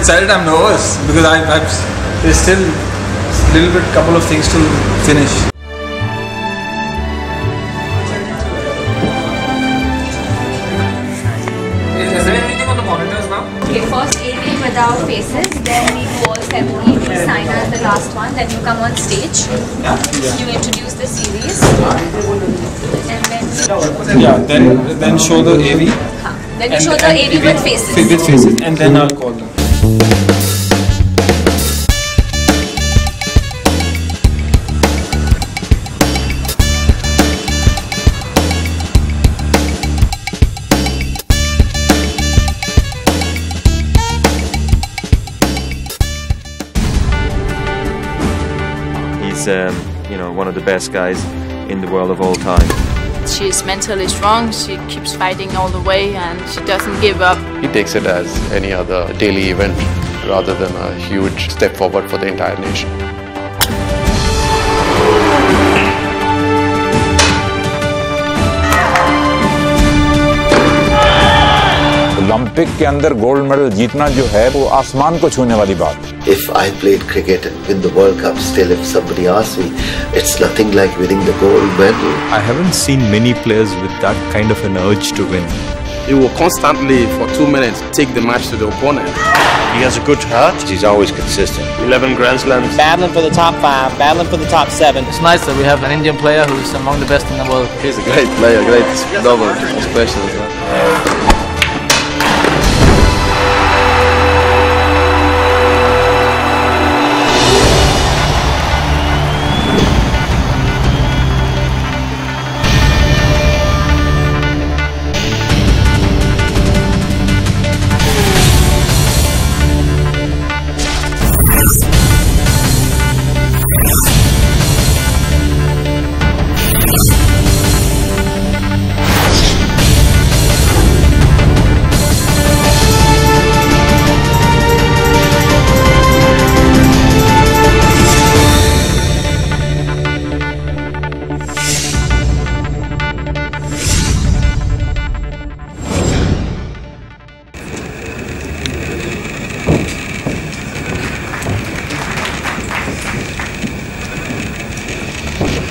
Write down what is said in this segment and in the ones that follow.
excited. I'm nervous because there's still a couple of things to finish. Is there anything on the monitors now? Okay, first AV without faces, then we do all 7 AV, Saina is the last one, then you come on stage, you introduce the series, and Then show the AV. Then you show the AV with faces. With faces, and then I'll call them. He's, one of the best guys in the world of all time. She's mentally strong, she keeps fighting all the way and she doesn't give up. He takes it as any other daily event rather than a huge step forward for the entire nation. Olympic के अंदर gold medal जीतना जो है वो आसमान को छूने वाली बात है. If I played cricket and win the World Cup, still if somebody asks me, it's nothing like winning the gold medal. I haven't seen many players with that kind of an urge to win. He will constantly, for 2 minutes, take the match to the opponent. He has a good heart. He's always consistent. 11 Grand Slams. Battling for the top 5, battling for the top 7. It's nice that we have an Indian player who's among the best in the world. He's a great player, great double, special as well.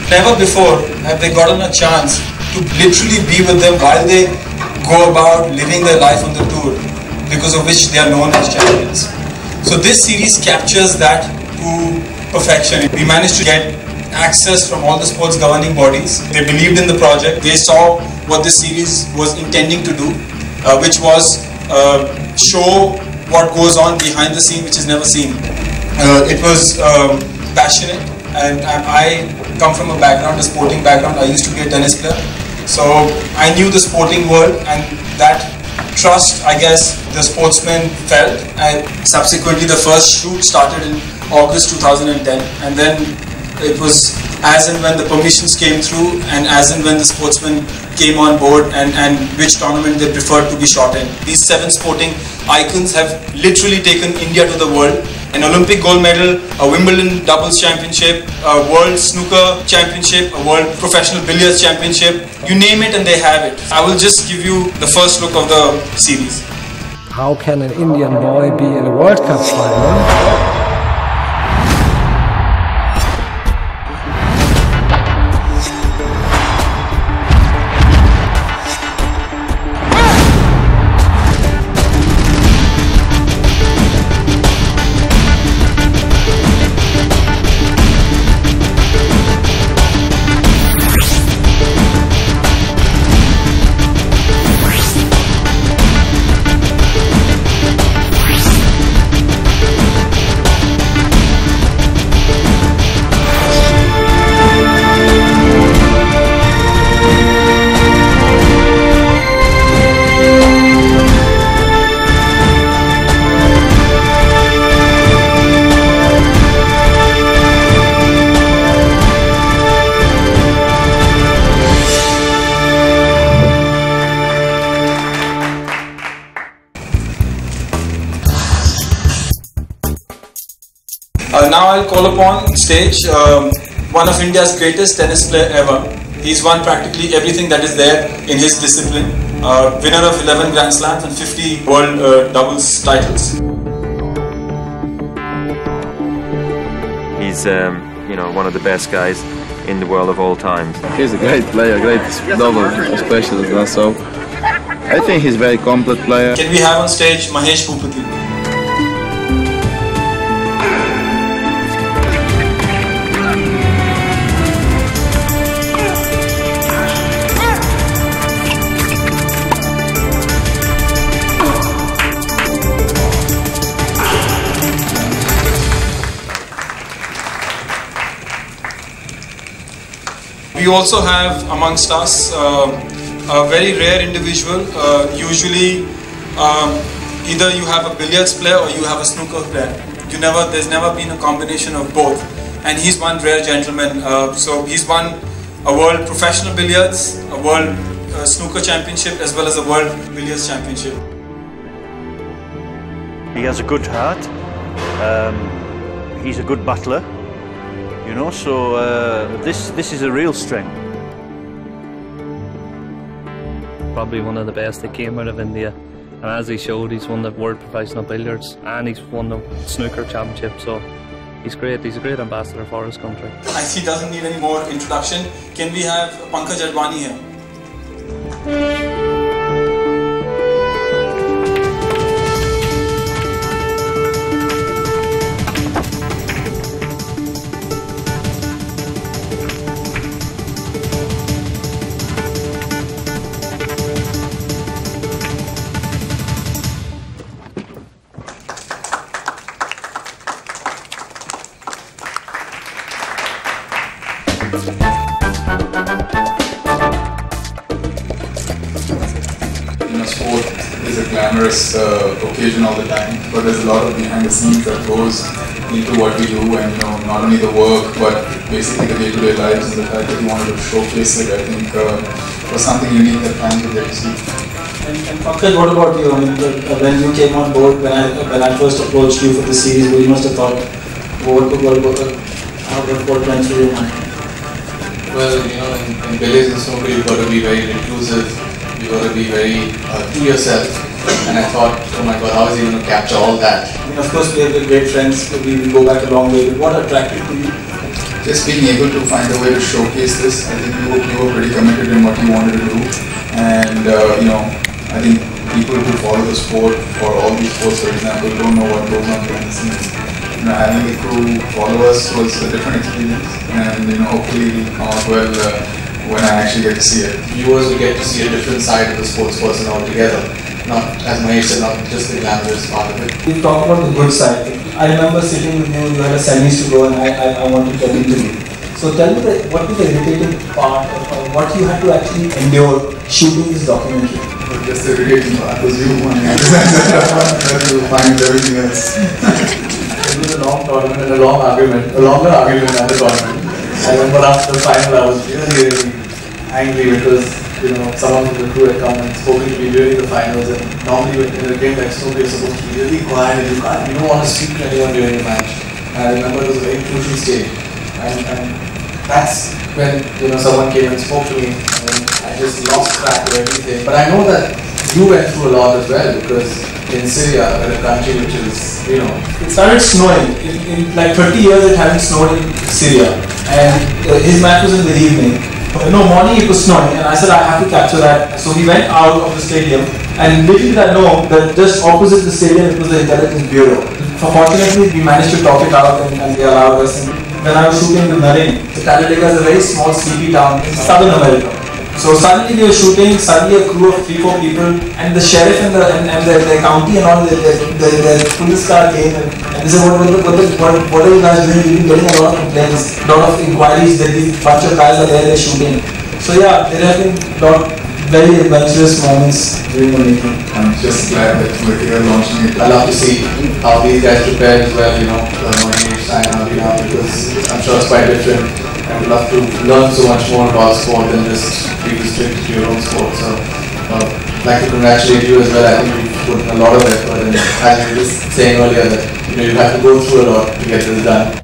Never before have they gotten a chance to literally be with them while they go about living their life on the tour, because of which they are known as champions. So this series captures that to perfection. We managed to get access from all the sports governing bodies. They believed in the project. They saw what this series was intending to do, which was show what goes on behind the scene, which is never seen. It was passionate, and I come from a background, a sporting background. I used to be a tennis player, so I knew the sporting world, and that trust, I guess, the sportsmen felt. And subsequently, the first shoot started in August 2010, and then it was as and when the permissions came through, and as and when the sportsmen came on board, and which tournament they preferred to be shot in. These 7 sporting icons have literally taken India to the world. An Olympic gold medal, a Wimbledon doubles championship, a World Snooker championship, a World Professional Billiards championship, you name it and they have it. I will just give you the first look of the series. How can an Indian boy be in a World Cup final? Now I'll call upon stage one of India's greatest tennis player ever. He's won practically everything that is there in his discipline. Winner of 11 Grand Slams and 50 World doubles titles. He's one of the best guys in the world of all times. He's a great player, great double special as well. So I think he's a very complete player. Can we have on stage Mahesh Bhupathi? We also have amongst us a very rare individual. Usually, either you have a billiards player or you have a snooker player. There's never been a combination of both. And he's one rare gentleman. So he's won a world professional billiards, a world snooker championship, as well as a world billiards championship. He has a good heart. He's a good battler. So this is a real strength. Probably one of the best that came out of India, and as he showed, he's won the world professional billiards and he's won the snooker championship. So he's great. He's a great ambassador for his country. He doesn't need any more introduction. Can we have Pankaj Advani here? Sport is a glamorous occasion all the time, but there's a lot of behind the scenes that goes into what we do, and not only the work, but basically the day-to-day lives, and the fact that you wanted to showcase it, I think was something unique that fans would get to see. And Pankaj, what about you? I mean, when you came on board, when I first approached you for the series, you must have thought, what went through your mind? Well, in billiards and snooker, you've got to be very reclusive. You've got to be very to yourself. And I thought, oh my God, how is he going to capture all that? I mean, of course, we have been great friends. We go back a long way. But what attracted to you? Just being able to find a way to showcase this. I think you were pretty committed in what you wanted to do. And I think people who follow the sport, or all these sports, for example, don't know what goes on behind the scenes. Having the crew follow us was a different experience, and hopefully it'll come out well when I actually get to see it. Viewers will get to see a different side of the sports person altogether. Not, as Mahesh said, not just the glamorous part of it. We talked about the good side. I remember sitting with you had a semis to go, and I wanted to interview. So tell me what was the irritating part, or what you had to actually endure shooting this documentary? Just the irritating part was you. I had to find everything else. It was a long tournament and a longer argument than the tournament. I remember after the final I was really angry because someone from the crew had come and spoken to me during the finals, and normally in a game like snooker you're supposed to be really quiet and you don't want to speak to anyone during the match. And I remember it was a very crucial stage, and that's when someone came and spoke to me, and I just lost track of everything. But I know that you went through a lot as well, because in Syria, in a country which is, it started snowing. In like 30 years it hadn't snowed in Syria. And his match was in the evening. Morning it was snowing, and I said I have to capture that. So we went out of the stadium, and little did I know that just opposite the stadium it was the intelligence bureau. Fortunately we managed to talk it out, and they allowed us. And when I was shooting in Naren, Talladega is a very small sleepy town in Southern America. So suddenly we were shooting, suddenly a crew of 3-4 people, and the sheriff and the county and all, the police car came, and they said, what are you guys doing? We've been getting a lot of complaints, a lot of inquiries that these bunch of guys are there, they're shooting. So yeah, there have been a lot of very adventurous moments during the making. I'm just glad that we're here launching it. I love to see how these guys prepare as well, Mahesh, because I'm sure it's quite different. I would love to learn so much more about sport than just be restricted to your own sport. So I'd like to congratulate you as well. I think you've put in a lot of effort, and as you were just saying earlier that you have to go through a lot to get this done.